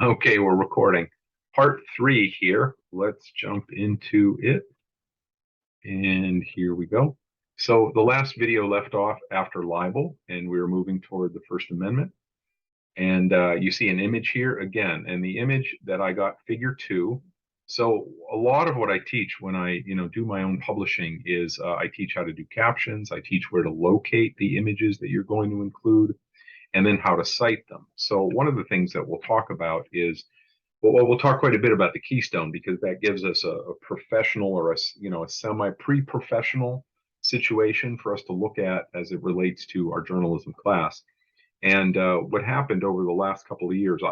Okay, we're recording part 3 here. Let's jump into it. And here we go. So the last video left off after libel, and we were moving toward the First Amendment. And you see an image here again, and the image that I got figure 2. So a lot of what I teach when I, do my own publishing is I teach how to do captions. I teach where to locate the images that you're going to include, and then how to cite them. So one of the things that we'll talk about is we'll talk quite a bit about the Keystone because that gives us a professional or a semi pre-professional situation for us to look at as it relates to our journalism class. And what happened over the last couple of years,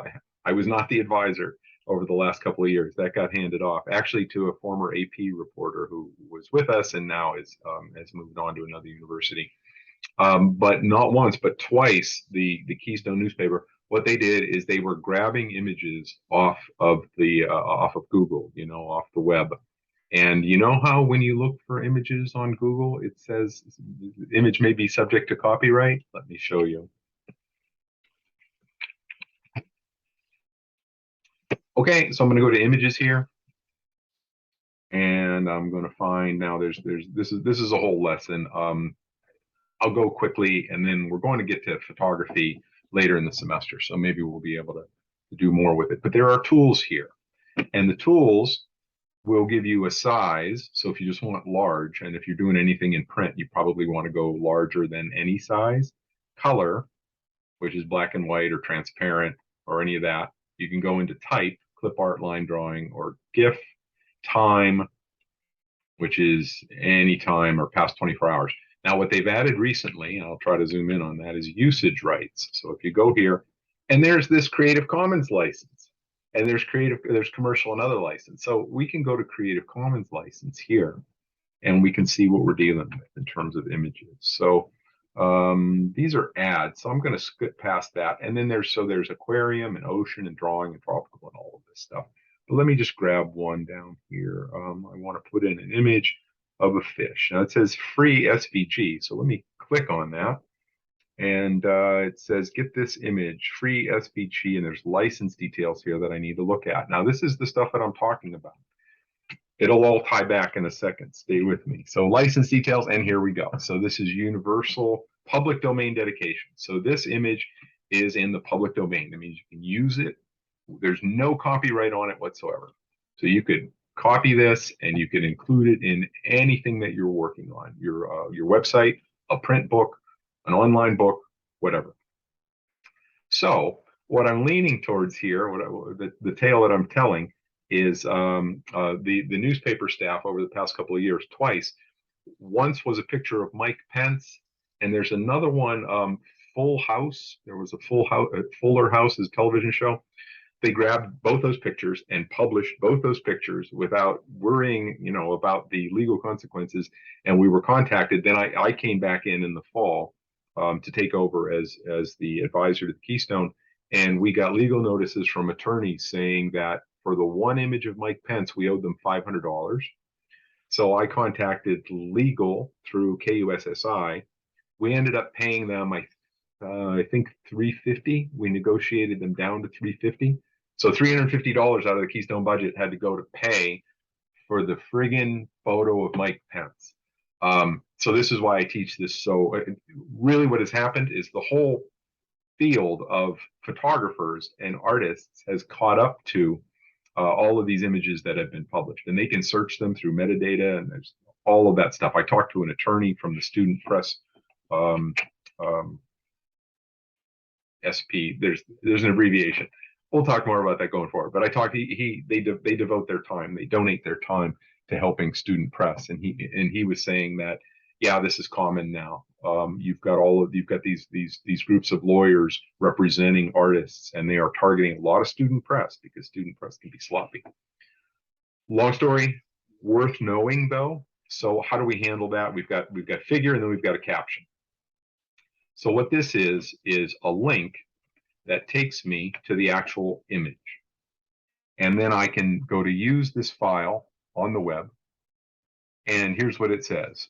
I was not the advisor over the last couple of years. That got handed off actually to a former AP reporter who was with us and now has moved on to another university. But not once, but twice, the Keystone newspaper, what they did is they were grabbing images off of Google, off the web. And you know how when you look for images on Google, it says the image may be subject to copyright? Let me show you. Okay, so I'm going to go to images here, and I'm going to find now. This is a whole lesson. I'll go quickly, and then we're going to get to photography later in the semester, so maybe we'll be able to do more with it. But there are tools here, and the tools will give you a size. So if you just want large, and if you're doing anything in print, you probably want to go larger than any size. Color, which is black and white or transparent or any of that. You can go into type, clip art, line drawing, or GIF. Time, which is any time or past 24 hours. Now, what they've added recently, and I'll try to zoom in on that, is usage rights. So if you go here, and there's this Creative Commons license, and there's commercial and other license. So we can go to Creative Commons license here, and we can see what we're dealing with in terms of images. So these are ads. So I'm going to skip past that. And then there's aquarium and ocean and drawing and tropical and all of this stuff. But let me just grab one down here. I want to put in an image of a fish. Now it says free SVG. So let me click on that. And it says, get this image, free SVG, and there's license details here that I need to look at. Now, this is the stuff that I'm talking about. It'll all tie back in a second. Stay with me. So license details, and here we go. So this is universal public domain dedication. So this image is in the public domain. That means you can use it. There's no copyright on it whatsoever. So you could copy this and you can include it in anything that you're working on, your website, a print book, an online book, whatever. So what I'm leaning towards here, the tale that I'm telling is the newspaper staff over the past couple of years, twice. Once was a picture of Mike Pence, and there's another one, Full House. There was a Fuller House's television show. They grabbed both those pictures and published both those pictures without worrying, about the legal consequences. And we were contacted. Then I came back in the fall to take over as the advisor to the Keystone, and we got legal notices from attorneys saying that for the one image of Mike Pence, we owed them $500. So I contacted legal through KUSSI. We ended up paying them, I think 350. We negotiated them down to 350. So $350 out of the Keystone budget had to go to pay for the friggin' photo of Mike Pence. So this is why I teach this. So really what has happened is the whole field of photographers and artists has caught up to all of these images that have been published, and they can search them through metadata, and there's all of that stuff. I talked to an attorney from the student press um, um, SP. There's an abbreviation. We'll talk more about that going forward. But I talked. They devote their time. They donate their time to helping student press, and he was saying that yeah, this is common now. You've got these groups of lawyers representing artists, and they are targeting a lot of student press because student press can be sloppy. Long story, worth knowing though. So how do we handle that? We've got figure, and then we've got a caption. So what this is a link that takes me to the actual image. And then I can go to use this file on the web. And here's what it says.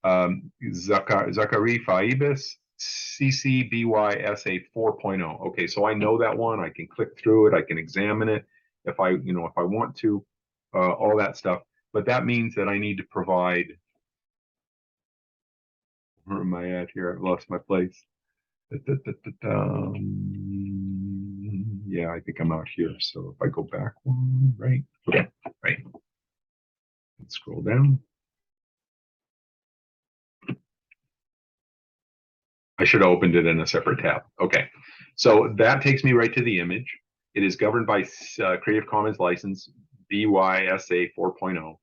Zachary Faibas CCBYSA 4.0. Okay, so I know that one. I can click through it. I can examine it if I want to, all that stuff. But that means that I need to provide. Where am I at here? I've lost my place. Yeah, I think I'm out here. So if I go back one, right? Okay, right. Let's scroll down. I should have opened it in a separate tab. Okay, so that takes me right to the image. It is governed by Creative Commons license BYSA 4.0,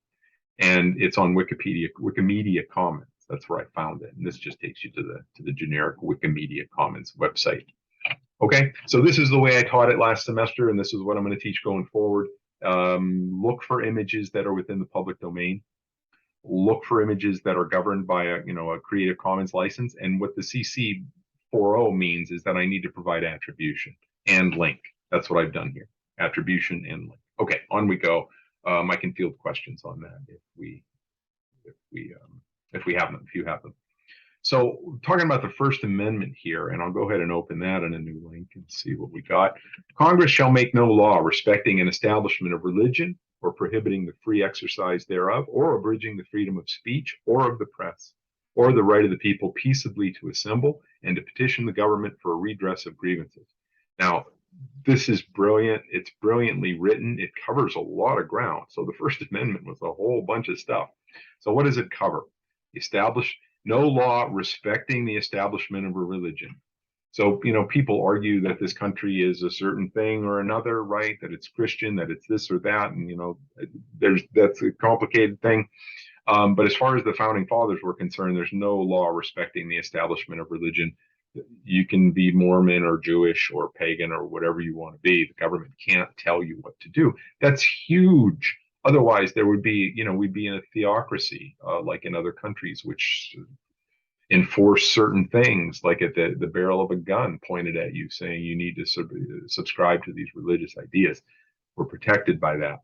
and it's on Wikimedia Commons. That's where I found it, and this just takes you to the generic Wikimedia Commons website. Okay, so this is the way I taught it last semester, and this is what I'm going to teach going forward. Look for images that are within the public domain. Look for images that are governed by a Creative Commons license. And what the CC 4.0 means is that I need to provide attribution and link. That's what I've done here. Attribution and link. Okay, on we go. I can field questions on that if we have them, if you have them. So talking about the First Amendment here, and I'll go ahead and open that in a new link and see what we got. Congress shall make no law respecting an establishment of religion or prohibiting the free exercise thereof, or abridging the freedom of speech or of the press, or the right of the people peaceably to assemble and to petition the government for a redress of grievances. Now, this is brilliant. It's brilliantly written. It covers a lot of ground. So the First Amendment was a whole bunch of stuff. So what does it cover? Establish no law respecting the establishment of a religion. So, people argue that this country is a certain thing or another, right? That it's Christian, that it's this or that. And, that's a complicated thing. But as far as the founding fathers were concerned, there's no law respecting the establishment of religion. You can be Mormon or Jewish or pagan or whatever you want to be. The government can't tell you what to do. That's huge. Otherwise, there would be, we'd be in a theocracy like in other countries, which enforce certain things, like at the barrel of a gun pointed at you, saying you need to subscribe to these religious ideas. We're protected by that.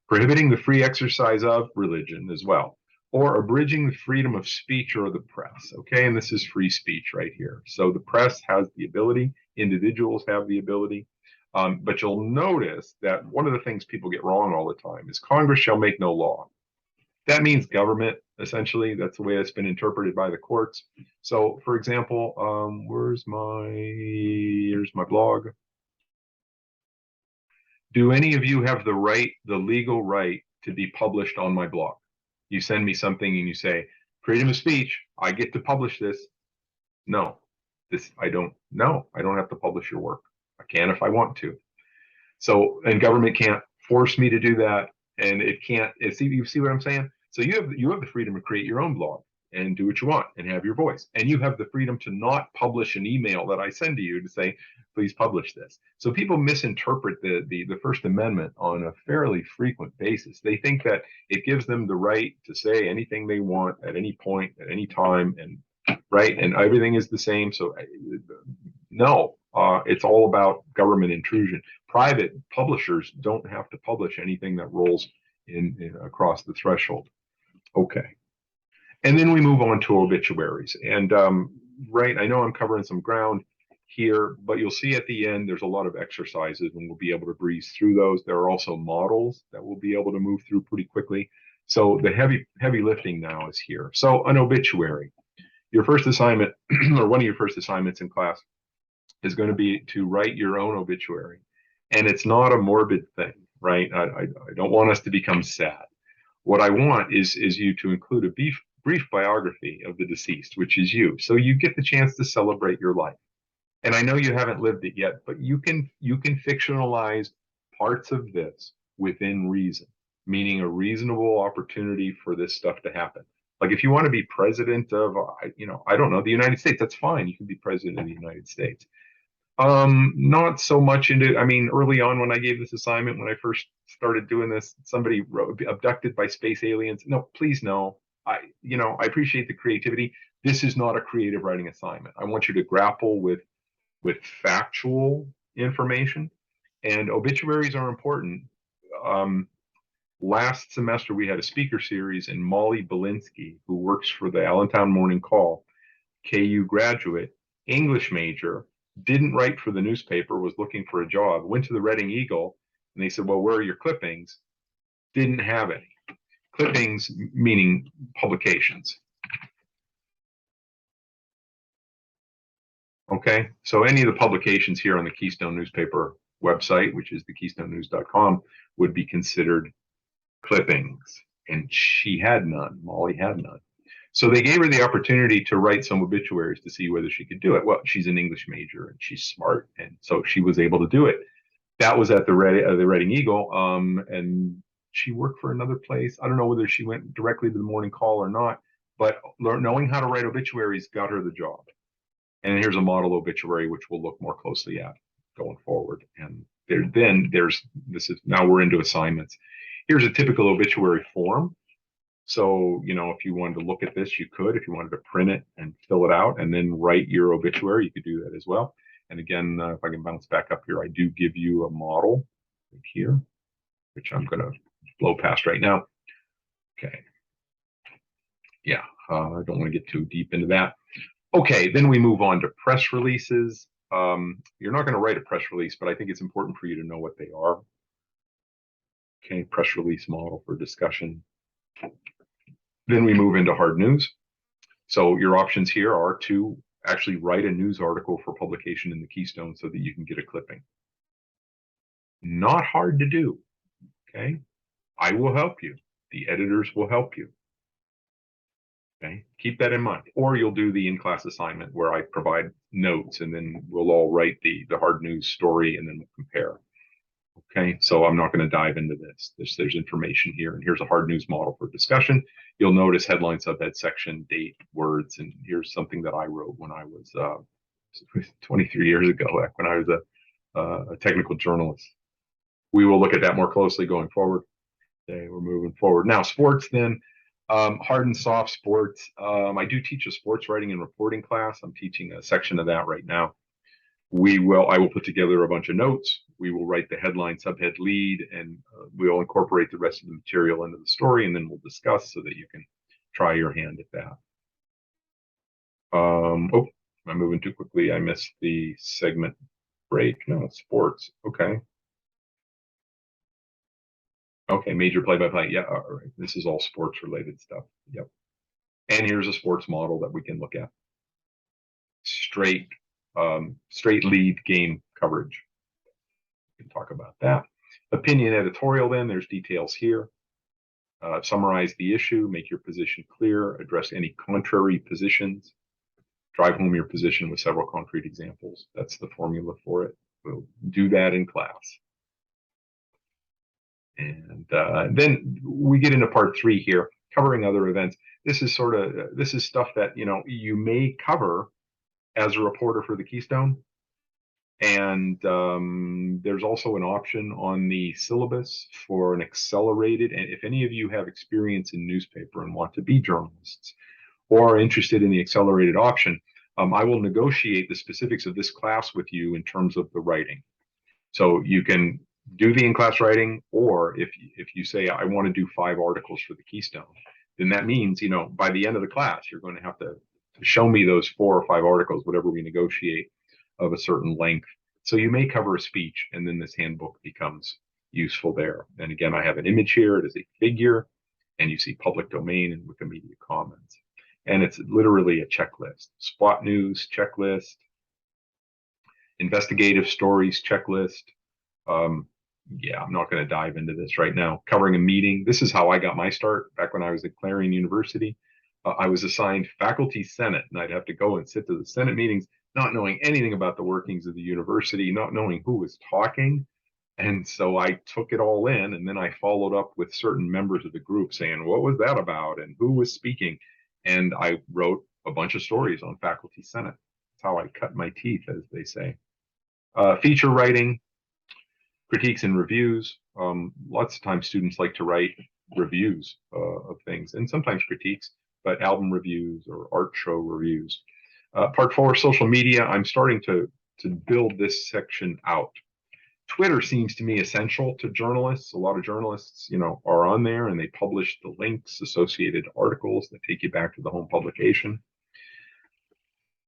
Prohibiting the free exercise of religion as well, or abridging the freedom of speech or the press. Okay, and this is free speech right here. So the press has the ability, individuals have the ability. But you'll notice that one of the things people get wrong all the time is Congress shall make no law. That means government, essentially. That's the way it's been interpreted by the courts. So, for example, here's my blog. Do any of you have the legal right to be published on my blog? You send me something and you say, freedom of speech, I get to publish this. No, I don't have to publish your work. I can if I want to. So, and government can't force me to do that. And it can't, you see what I'm saying? So you have the freedom to create your own blog and do what you want and have your voice. And you have the freedom to not publish an email that I send to you to say, please publish this. So people misinterpret the First Amendment on a fairly frequent basis. They think that it gives them the right to say anything they want at any point, at any time, and right, and everything is the same. So no, it's all about government intrusion. Private publishers don't have to publish anything that rolls in across the threshold. Okay. And then we move on to obituaries. And right, I know I'm covering some ground here, but you'll see at the end there's a lot of exercises and we'll be able to breeze through those. There are also models that we'll be able to move through pretty quickly. So the heavy lifting now is here. So an obituary. Your first assignment, or one of your first assignments in class, is going to be to write your own obituary. And it's not a morbid thing, right? I don't want us to become sad. What I want is you to include a brief biography of the deceased, which is you. So you get the chance to celebrate your life. And I know you haven't lived it yet, but you can fictionalize parts of this within reason, meaning a reasonable opportunity for this stuff to happen. Like if you want to be president of, I don't know, the United States, that's fine. You can be president of the United States. Not so much into, early on when I gave this assignment, when I first started doing this, somebody wrote abducted by space aliens. No, please no. I appreciate the creativity. This is not a creative writing assignment. I want you to grapple with factual information, and obituaries are important. Last semester we had a speaker series, and Molly Belinsky, who works for the Allentown Morning Call, KU graduate, English major, didn't write for the newspaper, was looking for a job, went to the Reading Eagle, and they said, well, where are your clippings? Didn't have any. Clippings meaning publications. Okay, so any of the publications here on the Keystone newspaper website, which is the keystonenews.com, would be considered clippings. And she had none. Molly had none. So they gave her the opportunity to write some obituaries to see whether she could do it. Well, she's an English major and she's smart, and so she was able to do it. That was at the Reading Eagle, and she worked for another place. I don't know whether she went directly to the Morning Call or not, but knowing how to write obituaries got her the job. And here's a model obituary, which we'll look more closely at going forward. And now we're into assignments. Here's a typical obituary form. So, if you wanted to look at this, you could. If you wanted to print it and fill it out and then write your obituary, you could do that as well. And again, if I can bounce back up here, I do give you a model here, which I'm going to blow past right now. Okay. Yeah, I don't want to get too deep into that. Okay, then we move on to press releases. You're not going to write a press release, but I think it's important for you to know what they are. Okay, press release model for discussion. Then we move into hard news. So your options here are to actually write a news article for publication in the Keystone so that you can get a clipping. Not hard to do, okay? I will help you. The editors will help you. Okay, keep that in mind. Or you'll do the in-class assignment where I provide notes and then we'll all write the hard news story and then we'll compare. Okay, so I'm not going to dive into this. There's information here, and here's a hard news model for discussion. You'll notice headline, subhead, section, date, words, and here's something that I wrote when I was 23 years ago, back when I was a technical journalist. We will look at that more closely going forward. Okay, we're moving forward. Now, sports then. Hard and soft sports. I do teach a sports writing and reporting class. I'm teaching a section of that right now. I will put together a bunch of notes. We will write the headline, subhead, lead, and we'll incorporate the rest of the material into the story, and then we'll discuss so that you can try your hand at that. Oh, I'm moving too quickly. I missed the segment break. No, sports. Okay. Okay, major play-by-play. Yeah, all right. This is all sports-related stuff. Yep. And here's a sports model that we can look at. Straight lead game coverage. We can talk about that. Opinion editorial, then there's details here. Summarize the issue, make your position clear, address any contrary positions, drive home your position with several concrete examples. That's the formula for it. We'll do that in class. And then we get into part 3 here, covering other events. This is stuff that you may cover as a reporter for the Keystone. And there's also an option on the syllabus for an accelerated. And if any of you have experience in newspaper and want to be journalists or are interested in the accelerated option, I will negotiate the specifics of this class with you in terms of the writing. So you can do the in-class writing, or if you say, I want to do 5 articles for the Keystone, then that means, by the end of the class, you're going to have to show me those 4 or 5 articles, whatever we negotiate, of a certain length. So you may cover a speech, and then this handbook becomes useful there. And again, I have an image here. It is a figure, and you see public domain and Wikimedia Commons. And it's literally a checklist. Spot news checklist, investigative stories checklist. Yeah, I'm not going to dive into this right now. Covering a meeting. This is how I got my start back when I was at Clarion University. I was assigned faculty senate, and I'd have to go and sit to the senate meetings, not knowing anything about the workings of the university, not knowing who was talking. And so I took it all in, and then I followed up with certain members of the group saying, what was that about and who was speaking? And I wrote a bunch of stories on faculty senate. That's how I cut my teeth, as they say. Feature writing. Critiques and reviews. Lots of times students like to write reviews of things, and sometimes critiques, but album reviews or art show reviews. Part 4, social media. I'm starting to build this section out. Twitter seems to me essential to journalists. A lot of journalists, are on there and they publish the links, associated articles that take you back to the home publication.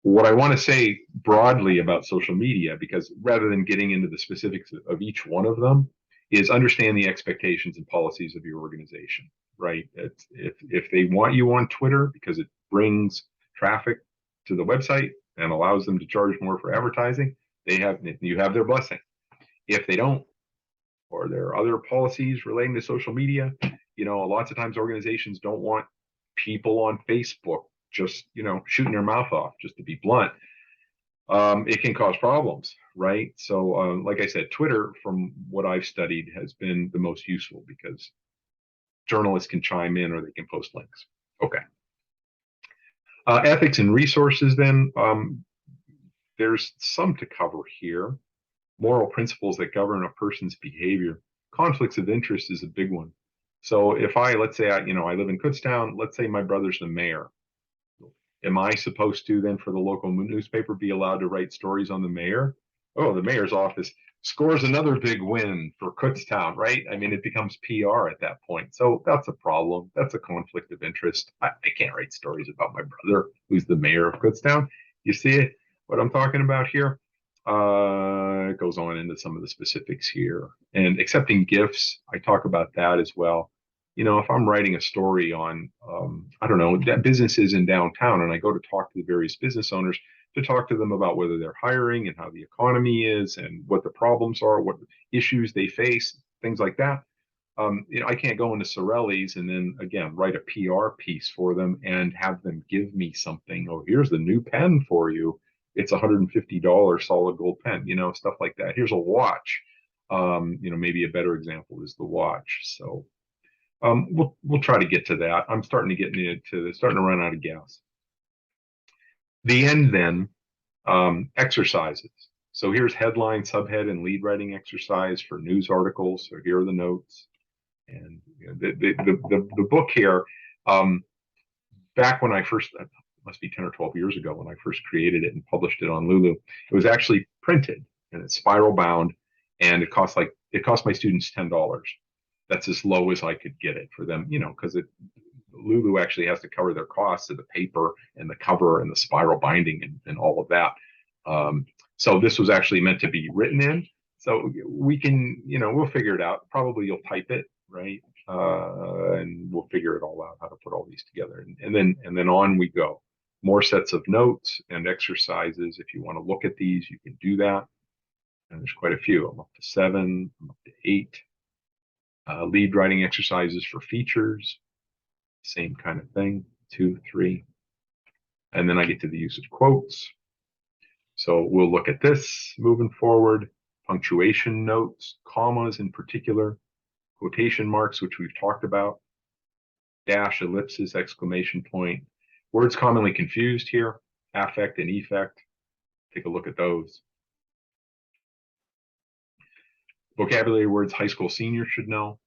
What I want to say broadly about social media, because rather than getting into the specifics of each one of them, is understand the expectations and policies of your organization, right? If they want you on Twitter because it brings traffic to the website and allows them to charge more for advertising, you have their blessing. If they don't, or there are other policies relating to social media, lots of times organizations don't want people on Facebook just, shooting their mouth off, just to be blunt. It can cause problems, right? So, like I said, Twitter, from what I've studied, has been the most useful because journalists can chime in or they can post links. Okay. Ethics and resources, then, there's some to cover here. Moral principles that govern a person's behavior. Conflicts of interest is a big one. So if let's say I live in Kutztown, let's say my brother's the mayor. Am I supposed to then, for the local newspaper, be allowed to write stories on the mayor? Oh, the mayor's office scores another big win for Kutztown, right? I mean, it becomes PR at that point. So that's a problem. That's a conflict of interest. I can't write stories about my brother, who's the mayor of Kutztown. You see it, what I'm talking about here? It goes on into some of the specifics here. And accepting gifts, I talk about that as well. If I'm writing a story on, I don't know, businesses in downtown, and I go to talk to the various business owners to talk to them about whether they're hiring and how the economy is and what the problems are, what issues they face, things like that. I can't go into Sorelli's and then again write a PR piece for them and have them give me something. Oh, here's the new pen for you. It's $150 solid gold pen, stuff like that. Here's a watch. Maybe a better example is the watch. So we'll try to get to that. I'm starting to get starting to run out of gas. The end then, exercises. So here's headline, subhead, and lead writing exercise for news articles. So here are the notes. And the book here, back when I first, must be 10 or 12 years ago when I first created it and published it on Lulu, it was actually printed and it's spiral bound, and it cost my students $10. That's as low as I could get it for them, because Lulu actually has to cover their costs of the paper and the cover and the spiral binding and all of that. So this was actually meant to be written in. So we can, we'll figure it out. Probably you'll type it, right? And we'll figure it all out, how to put all these together. And then on we go. More sets of notes and exercises. If you want to look at these, you can do that. And there's quite a few. I'm up to 7, I'm up to 8. Lead writing exercises for features. Same kind of thing, 2, 3. And then I get to the use of quotes. So we'll look at this moving forward. Punctuation notes, commas in particular, quotation marks, which we've talked about, dash, ellipses, exclamation point. Words commonly confused here, affect and effect. Take a look at those. Vocabulary words high school seniors should know.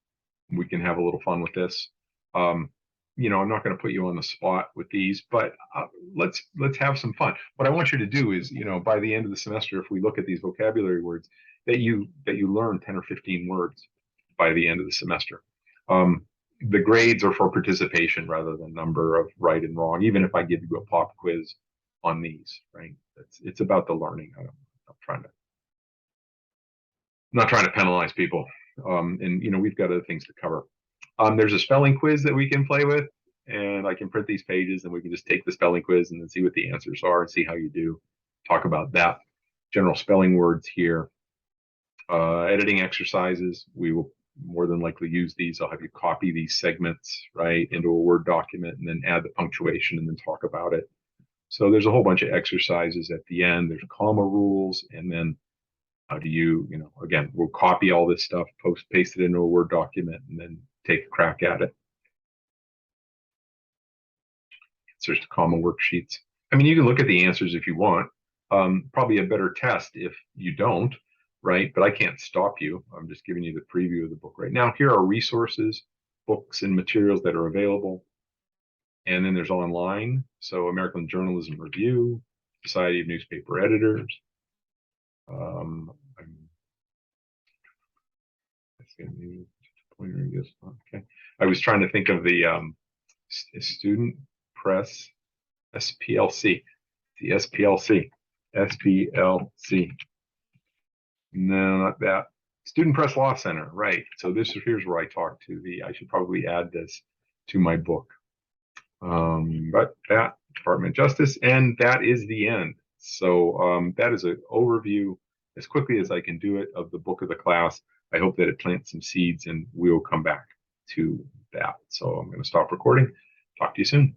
We can have a little fun with this. I'm not going to put you on the spot with these, but let's have some fun. What I want you to do is, by the end of the semester, if we look at these vocabulary words, that you learn 10 or 15 words by the end of the semester. The grades are for participation rather than number of right and wrong. Even if I give you a pop quiz on these, right? It's about the learning. I'm not trying to penalize people. And we've got other things to cover. There's a spelling quiz that we can play with, and I can print these pages and we can just take the spelling quiz and then see what the answers are and see how you do. Talk about that. General spelling words here. Editing exercises. We will more than likely use these. I'll have you copy these segments, right, into a Word document and then add the punctuation and then talk about it. So there's a whole bunch of exercises at the end. There's comma rules, and then how do you, again, we'll copy all this stuff, paste it into a Word document, and then take a crack at it. Answers to comma worksheets. I mean, you can look at the answers if you want. Probably a better test if you don't, right? But I can't stop you. I'm just giving you the preview of the book right now. Here are resources, books and materials that are available. And then there's online. So American Journalism Review, Society of Newspaper Editors. Okay. I was trying to think of the Student Press SPLC. The SPLC. SPLC. No, not that. Student Press Law Center, right. So here's where I talk to I should probably add this to my book. But that, Department of Justice, and that is the end. So that is an overview as quickly as I can do it of the book of the class. I hope that it plants some seeds and we'll come back to that. So I'm going to stop recording. Talk to you soon.